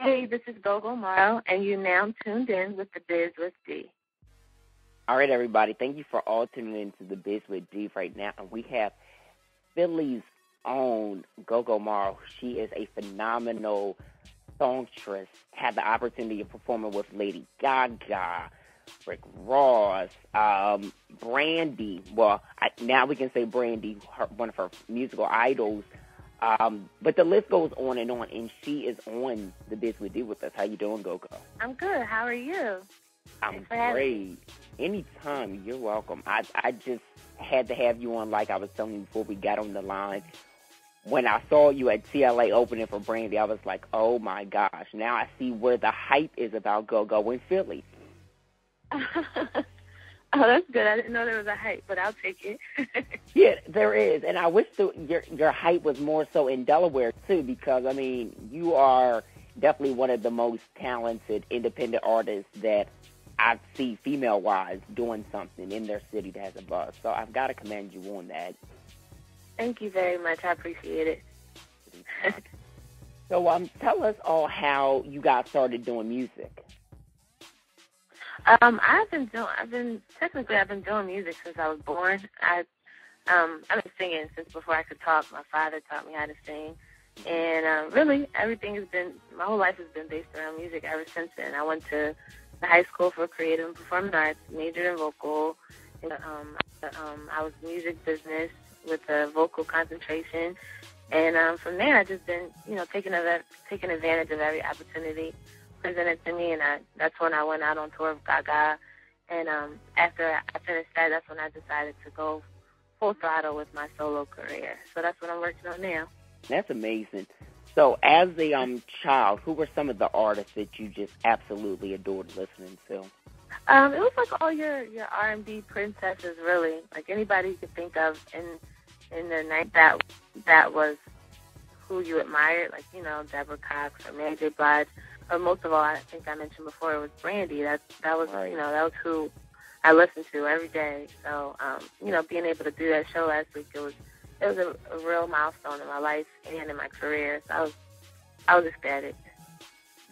Hey, this is Gogo Morrow, and you now tuned in with The Biz with D. All right, everybody. Thank you for all tuning in to The Biz with D right now. And we have Philly's own Gogo Morrow. She is a phenomenal songstress. Had the opportunity of performing with Lady Gaga, Rick Ross, Brandy. Well, now we can say Brandy, one of her musical idols. But the list goes on, and she is on The Biz with D with us. How you doing, Gogo? I'm good. How are you? I'm great. Anytime. You're welcome. I just had to have you on, like I was telling you before we got on the line. When I saw you at TLA opening for Brandy, I was like, oh, my gosh. Now I see where the hype is about Gogo in Philly. Oh, that's good. I didn't know there was a hype, but I'll take it. Yeah, there is. And I wish your hype was more so in Delaware, too, because, I mean, you are definitely one of the most talented independent artists that I see female-wise doing something in their city that has a buzz. So I've got to commend you on that. Thank you very much. I appreciate it. So tell us all how you got started doing music. I've been doing music since I was born. I've been singing since before I could talk. My father taught me how to sing. And really, my whole life has been based around music ever since then. I went to the high school for creative and performing arts, majored in vocal. And, I was music business with a vocal concentration. And from there, I've just been, taking advantage of every opportunity presented to me. And that's when I went out on tour with Gaga. And after I finished that, that's when I decided to go full throttle with my solo career. So that's what I'm working on now. That's amazing. So as a child, who were some of the artists that you just absolutely adored listening to? It was like all your R&B princesses, really. Like anybody you could think of in the night that was who you admired, like, Deborah Cox or Mary J. Blige. But most of all, I think I mentioned before, it was Brandy. That was, right. That was who I listened to every day. So, being able to do that show last week, it was a real milestone in my life and in my career. So I was ecstatic.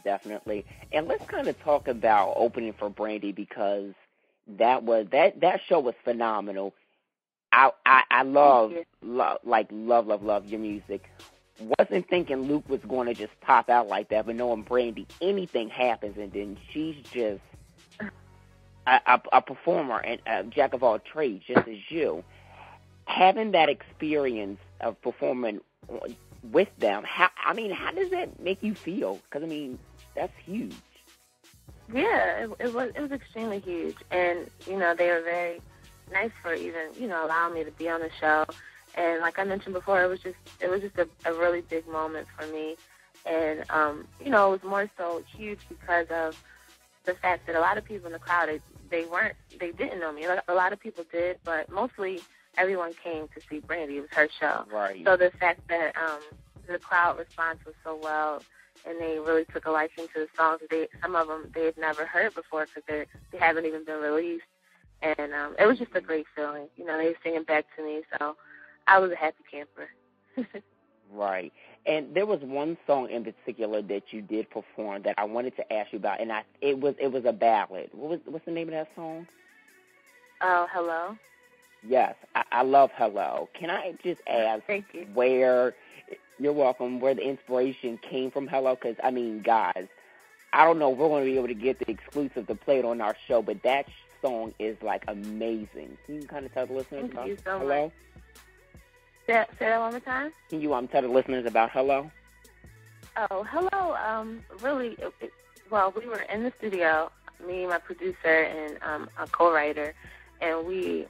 Definitely. And let's kind of talk about opening for Brandy, because that show was phenomenal. I love your music. Wasn't thinking Luke was going to just pop out like that, but knowing Brandy, anything happens, and then she's just a performer and a jack of all trades, just as you. Having that experience of performing with them, how does that make you feel? Because, that's huge. Yeah, it was extremely huge. And, they were very nice for even, allowing me to be on the show. And like I mentioned before, it was just a really big moment for me. And, it was more so huge because of the fact that a lot of people in the crowd, they didn't know me. A lot of people did, but mostly everyone came to see Brandy. It was her show. Right. So the fact that the crowd response was so well, and they really took a liking to the songs. Some of them they had never heard before because they haven't even been released. And it was just a great feeling. They were singing back to me, so I was a happy camper. Right. And there was one song in particular that you did perform that I wanted to ask you about, and it was a ballad. What's the name of that song? Oh, Hello. Yes, I love Hello. Can I just ask Thank you. You're welcome, where the inspiration came from Hello? Because, guys, I don't know if we're going to be able to get the exclusive to play it on our show, but that song is, amazing. Can you kind of tell the listeners about Hello? Much. Say that one more time? Can you tell the listeners about Hello? Oh, Hello, really, we were in the studio, me, my producer, and a co-writer, and we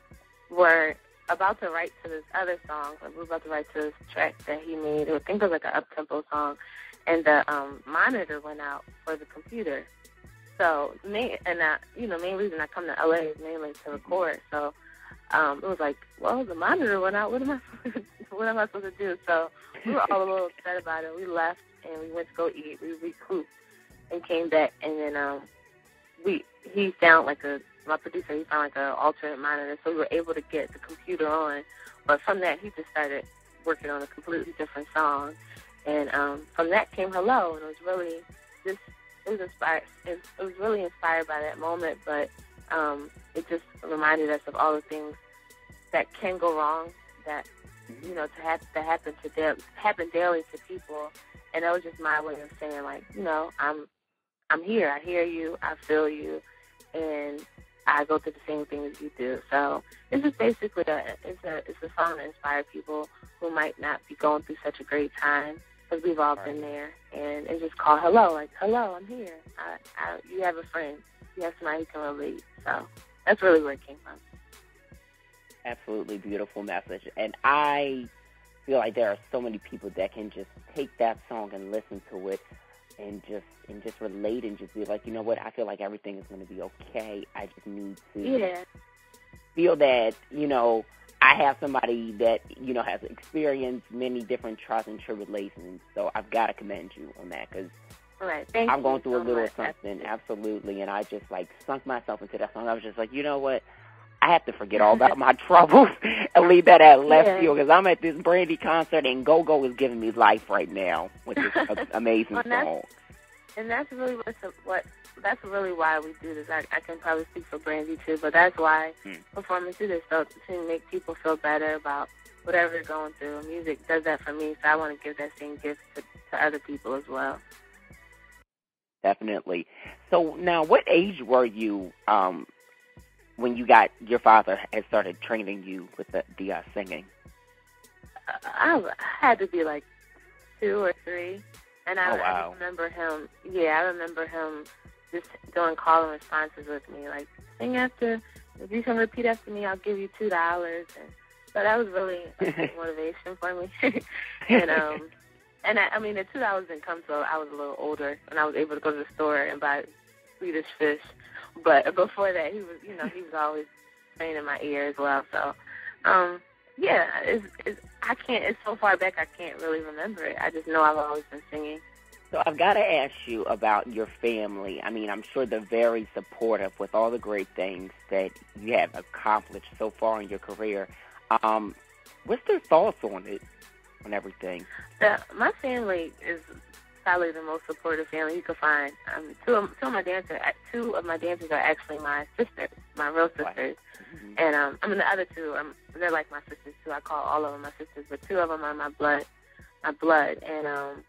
were about to write to this other song. We were about to write to this track that he made. I think it was like an up-tempo song, and the monitor went out for the computer. So, main reason I come to LA is mainly to record. So, it was like, well, the monitor went out. What am I supposed to do? So we were all a little upset about it. We left and we went to go eat. We recouped and came back, and then he found my producer, he found an alternate monitor, so we were able to get the computer on. But from that, he just started working on a completely different song. And from that came Hello, and it was really just, it was inspired. It was really inspired by that moment, but it just reminded us of all the things that can go wrong, that that happen daily to people, and that was just my way of saying, like, I'm here. I hear you. I feel you, and I go through the same things you do. So it's just basically it's a song to inspire people who might not be going through such a great time, because we've all been there. And it's just called hello, like, hello, I'm here. You have a friend. You have somebody who can relate. So that's really where it came from. Absolutely beautiful message. And I feel like there are so many people that can just take that song and listen to it and just relate and just be like, you know what, I feel like everything is going to be okay. I just need to feel that, I have somebody that, has experienced many different trials and tribulations. So I've got to commend you on that, because I'm going through a little something, absolutely, and I just, like, sunk myself into that song. I was just like, you know what, I have to forget all about my troubles and leave that at left field, because I'm at this Brandy concert, and Go-Go is giving me life right now, which is an amazing song. And that's really that's really why we do this. I can probably speak for Brandy too, but that's why performers do this, so to make people feel better about whatever they're going through. Music does that for me, so I want to give that same gift to other people as well. Definitely. So now, what age were you when your father had started training you with the singing? I had to be like 2 or 3. And I remember him, I remember him just doing call and responses with me, like, sing after, if you can repeat after me, I'll give you $2. And so that was really a motivation for me. And I mean, the $2 didn't come till I was a little older, and I was able to go to the store and buy Swedish Fish. But before that, he was always playing in my ear as well. So, it's so far back I can't really remember it. I just know I've always been singing. So I've got to ask you about your family. I mean, I'm sure they're very supportive with all the great things that you have accomplished so far in your career. What's their thoughts on it, on everything? My family is probably the most supportive family you could find. Two of my dancers are actually my sisters, my real sisters. Mm-hmm. And the other two, they're like my sisters too. I call all of them my sisters, but 2 of them are my blood. And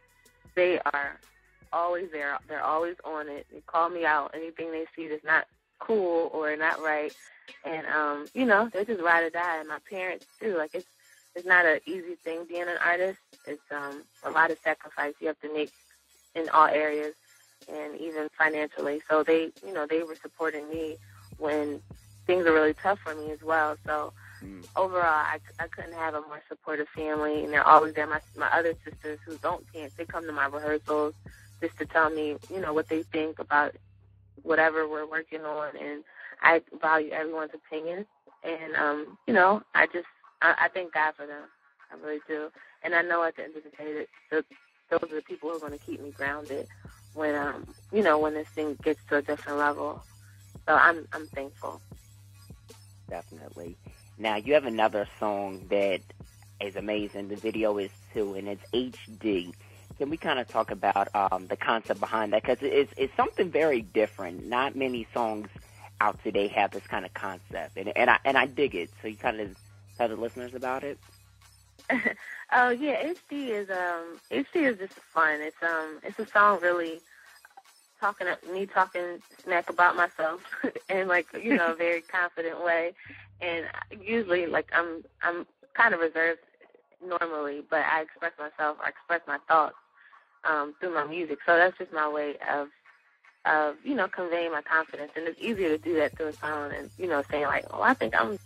they are always there. They're always on it. They call me out anything they see that's not cool or not right. And they just ride or die. And my parents too. Like, it's not an easy thing being an artist. It's a lot of sacrifice you have to make in all areas, and even financially. So they were supporting me when things are really tough for me as well. So overall, I couldn't have a more supportive family, and they're always there. My other sisters who don't dance, they come to my rehearsals just to tell me, what they think about whatever we're working on, and I value everyone's opinion. And I thank God for them. I really do. And I know at the end of the day that those are the people who are going to keep me grounded when when this thing gets to a different level. So I'm thankful. Definitely. Now, you have another song that is amazing. The video is too, and it's HD. Can we kind of talk about the concept behind that? Because it's something very different. Not many songs out today have this kind of concept, and I dig it. So you kind of tell the listeners about it. Oh yeah, HD is just fun. It's a song really talking smack about myself in a very confident way. And usually, I'm kind of reserved normally, but I express my thoughts through my music. So that's just my way of conveying my confidence. And it's easier to do that through a song and saying like, oh, I think I'm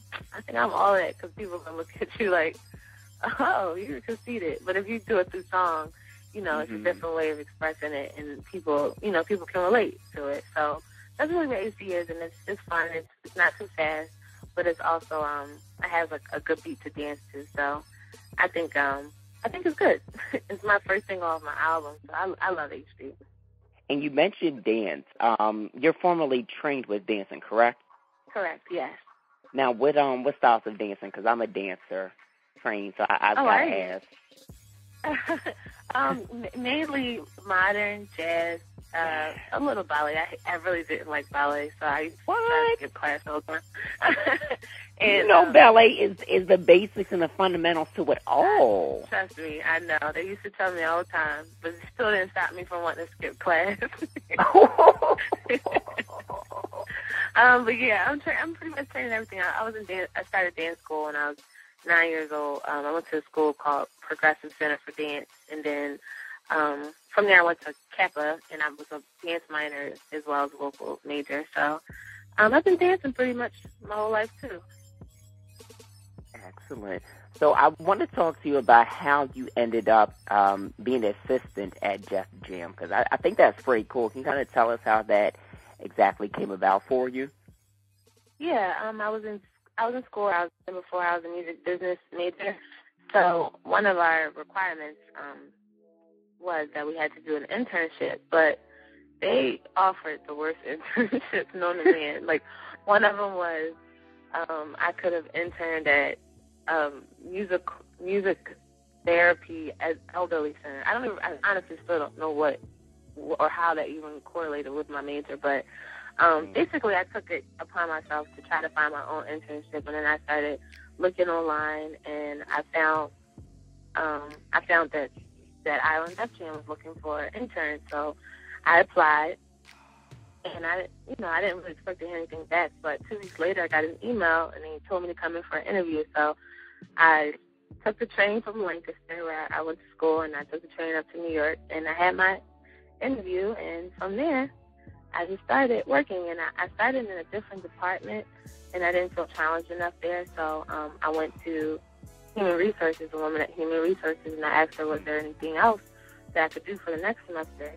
all that, because people are gonna look at you like, oh, you're conceited. But if you do it through song, it's a different way of expressing it, and people can relate to it. So that's really what HD is, and it's fun. It's not too fast, but it's also I have a good beat to dance to. So I think it's good. It's my first single off my album, so I love HD. And you mentioned dance. You're formally trained with dancing, correct? Correct. Yes. Now, what styles of dancing? Because I'm a dancer trained, so I've got to ask. Mainly modern, jazz, A little ballet. I really didn't like ballet, so I used to try to skip class all the time. And, ballet is the basics and the fundamentals to it all. Trust me, I know. They used to tell me all the time, but it still didn't stop me from wanting to skip class. But yeah, I'm pretty much training everything. I started dance school when I was 9 years old. I went to a school called Progressive Center for Dance, and then from there I went to Kappa, and I was a dance minor as well as a vocal major. So I've been dancing pretty much my whole life too. Excellent. So I want to talk to you about how you ended up being an assistant at Def Jam, because I think that's pretty cool. Can you kind of tell us how that exactly came about for you? Yeah, I was in school. Before I was a music business major. So one of our requirements was that we had to do an internship, but they offered the worst internships known to man. Like, one of them was I could have interned at music therapy at elderly center. I honestly still don't know what or how that even correlated with my major, but basically I took it upon myself to try to find my own internship, and then I started looking online, and I found that Island Def Jam was looking for an intern, so I applied, and I didn't really expect to hear anything back, but 2 weeks later I got an email, and they told me to come in for an interview, so I took the train from Lancaster, where I went to school, and I took the train up to New York, and I had my interview, and from there I just started working, and I started in a different department, and I didn't feel challenged enough there, so I went to Human Resources, a woman at Human Resources, and I asked her, was there anything else that I could do for the next semester?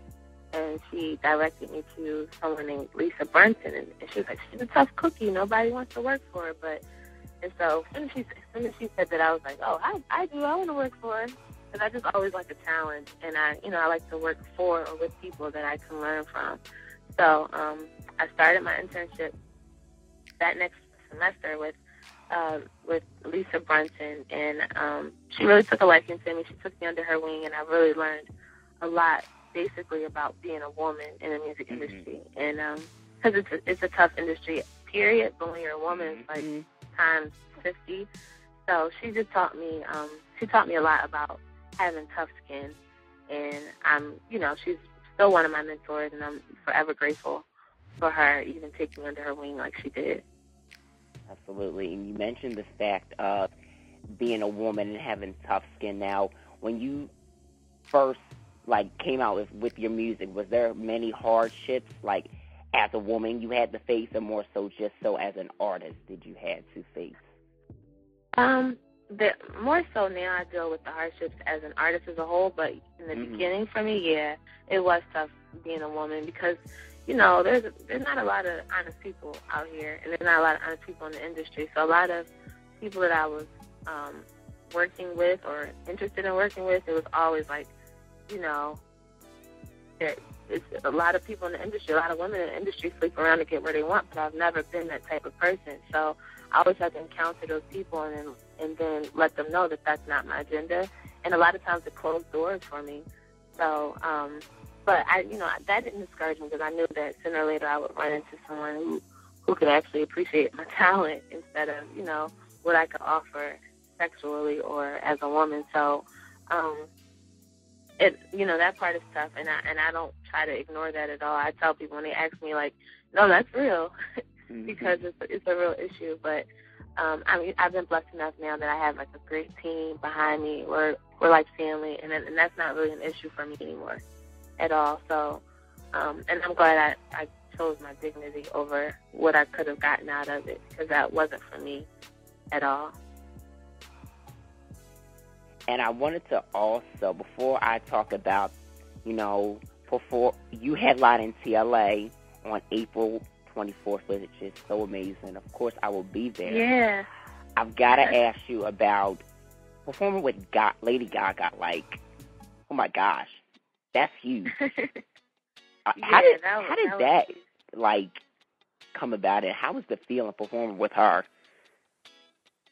And she directed me to someone named Lisa Brunson, and she was like, she's a tough cookie, nobody wants to work for her, and so as soon as she said that, I was like, oh, I want to work for her, because I just always like a challenge, and I like to work for or with people that I can learn from. So I started my internship that next semester with Lisa Brunson, and she really took a liking to me. She took me under her wing, and I really learned a lot, basically, about being a woman in the music industry. And because it's a tough industry, period. But when you're a woman, it's like times 50. So she just taught me. She taught me a lot about having tough skin, and she's still one of my mentors, and I'm forever grateful for her even taking me under her wing like she did. Absolutely. And you mentioned the fact of being a woman and having tough skin. Now, when you first came out with your music, was there many hardships as a woman you had to face, or more so just so as an artist did you have to face? More so now I deal with the hardships as an artist as a whole, but in the beginning for me, yeah, it was tough being a woman because, there's not a lot of honest people out here, and there's not a lot of honest people in the industry. So a lot of people that I was working with or interested in working with, it was always it's a lot of people in the industry, a lot of women in the industry sleep around to get where they want, but I've never been that type of person. So I always had to encounter those people and then let them know that that's not my agenda. And a lot of times it closed doors for me. So, but that didn't discourage me because I knew that sooner or later I would run into someone who could actually appreciate my talent instead of, what I could offer sexually or as a woman. So, that part is tough, and I don't try to ignore that at all. I tell people when they ask me, no, that's real, because it's a real issue. But I've been blessed enough now that I have a great team behind me. We're like family, and that's not really an issue for me anymore at all. So, and I'm glad I chose my dignity over what I could have gotten out of it, because that wasn't for me at all. And I wanted to also, before I talk about, before you headlined in TLA on April 24th, which is so amazing. Of course, I will be there. Yeah. I've got to ask you about performing with Lady Gaga. Oh my gosh, that's huge. How did that come about, and how was the feeling performing with her?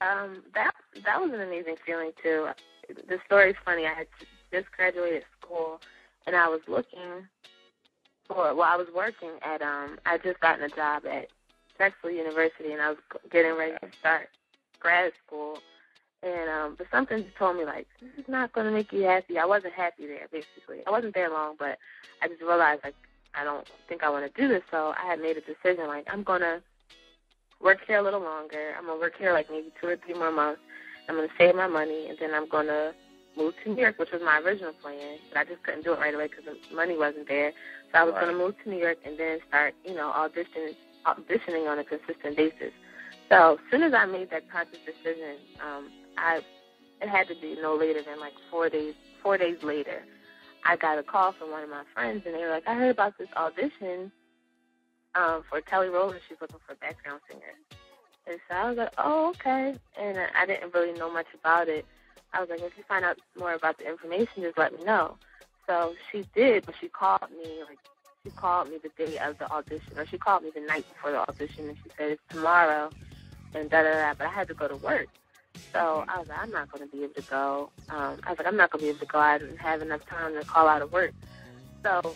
That was an amazing feeling too. The story's funny. I had just graduated school, and I was looking Well, I was working at I just gotten a job at Drexel University, and I was getting ready to start grad school. And but something just told me, like, this is not going to make you happy. I wasn't happy there, basically. I wasn't there long, but I just realized, like, I don't think I want to do this. So I had made a decision, like, I'm going to work here a little longer. I'm going to work here, like, maybe 2 or 3 more months. I'm going to save my money, and then I'm going to move to New York, which was my original plan. But I just couldn't do it right away because the money wasn't there. So I was going to move to New York and then start, auditioning on a consistent basis. So as soon as I made that conscious decision, it had to be no later than like 4 days. 4 days later, I got a call from one of my friends, and they were like, I heard about this audition for Kelly Rowland. She's looking for a background singer. And so I was like, oh, okay. And I didn't really know much about it. I was like, if you find out more about the information, just let me know. So she did, but she called me the day of the audition, or she called me the night before the audition, and she said, it's tomorrow, and da-da-da, but I had to go to work. So I was like, I'm not going to be able to go. I didn't have enough time to call out of work. So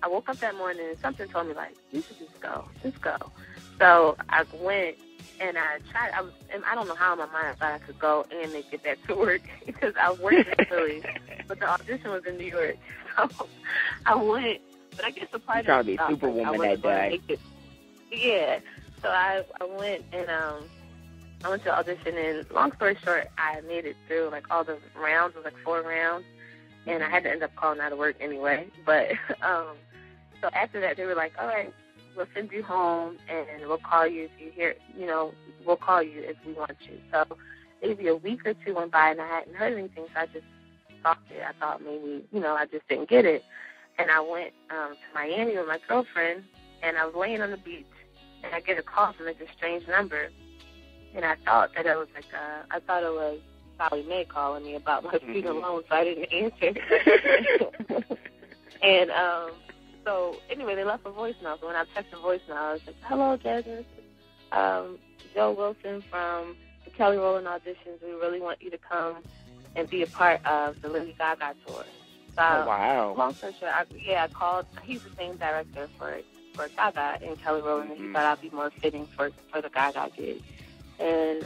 I woke up that morning, and something told me, like, you should just go. So I went, and I tried. I don't know how in my mind I thought I could go and make it back to work because I was working in Philly, but the audition was in New York. So I went, but I guess the part trying to be Superwoman that day. Yeah. So I went, and I went to the audition, and long story short, I made it through, like, all the rounds. It was, like, 4 rounds, and I had to end up calling out of work anyway. But so after that, they were like, all right, we'll send you home, and we'll call you if you hear, we'll call you if we want you. So maybe a week or 2 went by, and I hadn't heard anything, so I just stopped it. I thought maybe, I just didn't get it. And I went to Miami with my girlfriend, and I was laying on the beach, and I get a call from, like, a strange number. And I thought that it was Sally Mae calling me about my student loan, so I didn't answer. And so anyway, they left a voicemail. So when I checked the voicemail, I was like, hello, Jasmine. Joe Wilson from the Kelly Rowland auditions. We really want you to come and be a part of the Lady Gaga tour. So, wow. Long story short, I called. He's the same director for Gaga and Kelly Rowland, and he thought I'd be more fitting for the Gaga gig. And,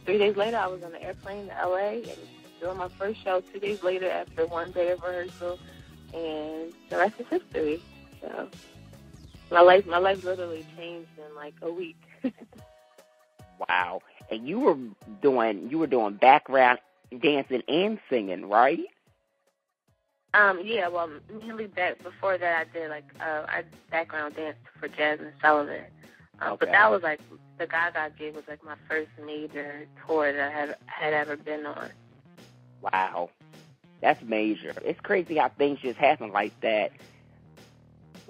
3 days later, I was on the airplane to L.A. and doing my first show 2 days later after 1 day of rehearsal, and the rest is history. So my life literally changed in like a week. Wow. And you were doing background dancing and singing, right? Yeah, well, mainly before that I did I background danced for Jasmine Sullivan. Okay. But that was like, the Gaga gig was like my first major tour that I had ever been on. Wow. That's major. It's crazy how things just happen like that.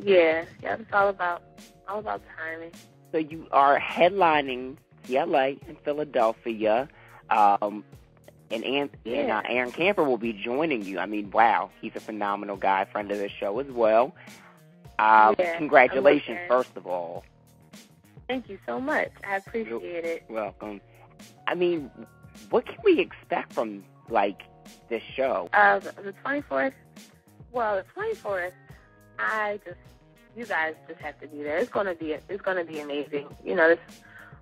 Yeah, it's all about timing. So you are headlining CLA in Philadelphia, and Aaron Camper will be joining you. I mean, wow, he's a phenomenal guy, friend of the show as well. Congratulations, first of all. Thank you so much. I appreciate it. Welcome. I mean, what can we expect from, like, this show? The 24th? Well, the 24th, you guys just have to be there. It's gonna be amazing. This is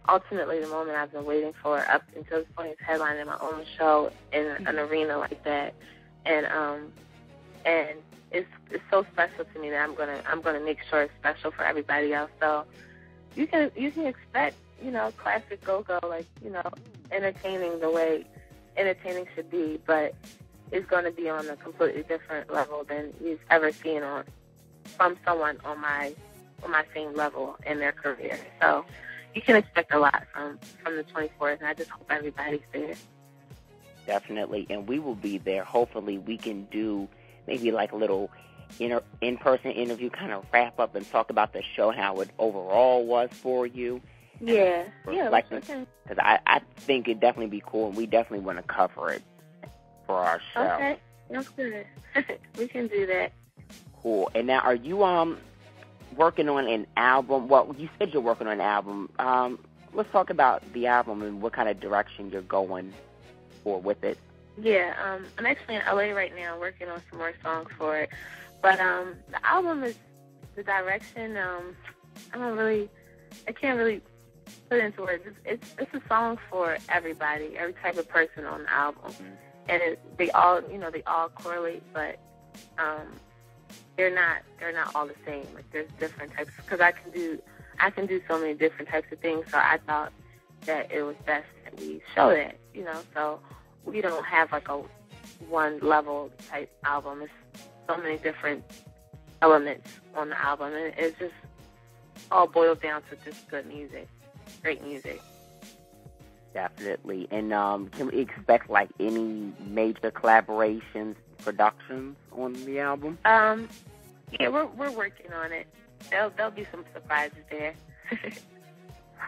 ultimately the moment I've been waiting for up until this point. It's headlining my own show in an arena like that, and it's so special to me that I'm gonna make sure it's special for everybody else. So you can expect, classic go-go, like, entertaining the way entertaining should be, but it's going to be on a completely different level than you've ever seen from someone on my same level in their career. So you can expect a lot from the 24th, and I just hope everybody's there. Definitely, and we will be there. Hopefully we can do maybe like a little in-person interview, kind of wrap up and talk about the show, how it overall was for you. Yeah. Because I think it'd definitely be cool, and we definitely want to cover it for our show. Okay, that's good. We can do that. Cool. And now, are you working on an album? Well, you said you're working on an album. Let's talk about the album and what kind of direction you're going for with it. Yeah, I'm actually in LA right now working on some more songs for it. But the album is the direction. I can't really put it into words. It's a song for everybody, every type of person on the album, and they all correlate, but um, they're not all the same. Like there's different types because I can do so many different types of things. So I thought that it was best that we show that, so we don't have like a one level type album. It's so many different elements on the album, and it's just all boils down to just good music, great music. Definitely. And can we expect like any major collaborations, productions on the album? Yeah, we're working on it. There'll be some surprises there.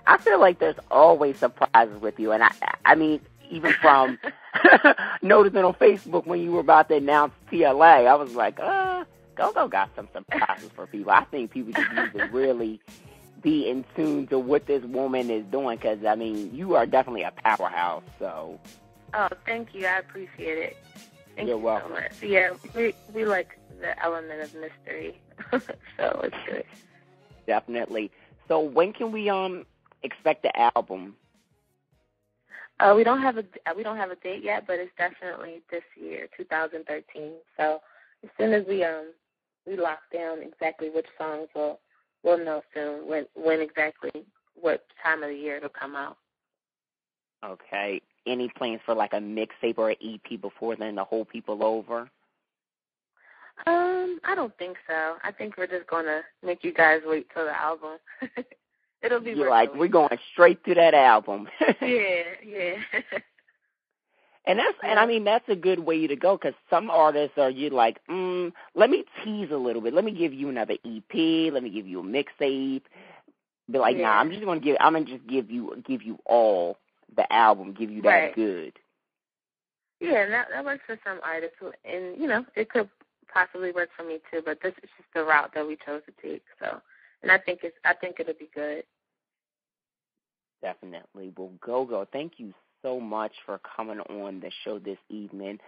I feel like there's always surprises with you, and I mean, even from noticing on Facebook when you were about to announce TLA, I was like, Go-Go got some surprises for people. I think people just need to really be in tune to what this woman is doing, because, I mean, you are definitely a powerhouse, so. Oh, thank you. I appreciate it. Thank You're you welcome. so much. Yeah, we like the element of mystery, so it's good. Definitely. So when can we expect the album? We don't have a date yet, but it's definitely this year, 2013. So as soon as we lock down exactly which songs, we'll know soon when exactly what time of the year it'll come out. Okay. Any plans for like a mixtape or an EP before then to hold people over? I don't think so. I think we're just gonna make you guys wait till the album. It'll be You're like, we're going straight to that album. Yeah. And I mean that's a good way to go, because some artists are like, let me tease a little bit. Let me give you another EP. Let me give you a mixtape. Be like, nah, I'm gonna give you all the album. Give you that right. good. Yeah, and that works for some artists, and it could possibly work for me too. But this is just the route that we chose to take. So, and I think it'll be good. Definitely. Well, Go-Go, thank you so much for coming on the show this evening.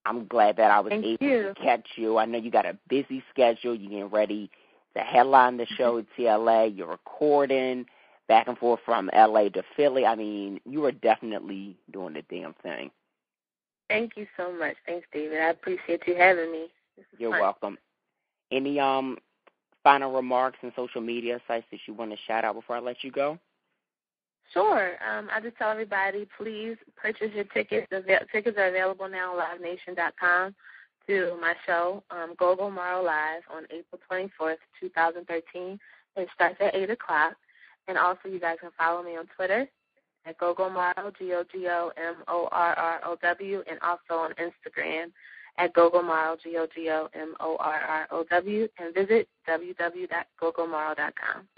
I'm glad that I was able to catch you. I know you got a busy schedule. You're getting ready to headline the show at TLA. You're recording back and forth from LA to Philly. I mean, you are definitely doing the damn thing. Thank you so much. Thanks, David. I appreciate you having me. You're welcome. Any final remarks and social media sites that you want to shout out before I let you go? Sure. I just tell everybody, please purchase your tickets. The tickets are available now on LiveNation.com to my show, Go-Go Morrow Live, on April 24th, 2013. It starts at 8 o'clock. And also, you guys can follow me on Twitter at Go-Go Morrow, GOGOMORROW, and also on Instagram at Go-Go Morrow, GOGOMORROW, and visit www.gogomorrow.com.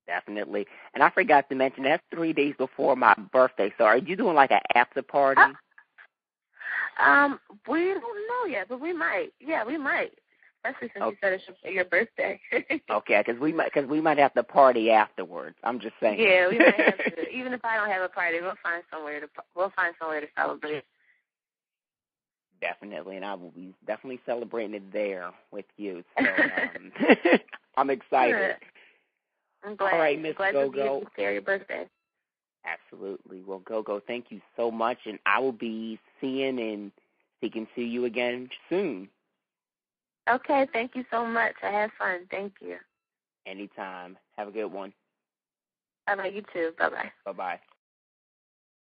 Definitely. And I forgot to mention, that's 3 days before my birthday. So are you doing like an after party? We don't know yet, but we might. Yeah, we might. Especially since you said it's your birthday. Okay, because we might have to party afterwards. I'm just saying. Yeah, we might have to. Even if I don't have a party, we'll find somewhere to celebrate. Definitely, and I will be definitely celebrating it there with you. So I'm excited. Good. I'm glad. All right, Miss Go-Go. Share your birthday. Absolutely. Well, Go-Go, thank you so much, and I will be seeing and speaking to you again soon. Okay, thank you so much. I had fun. Thank you. Anytime. Have a good one. Bye-bye. You too. Bye-bye. Bye-bye.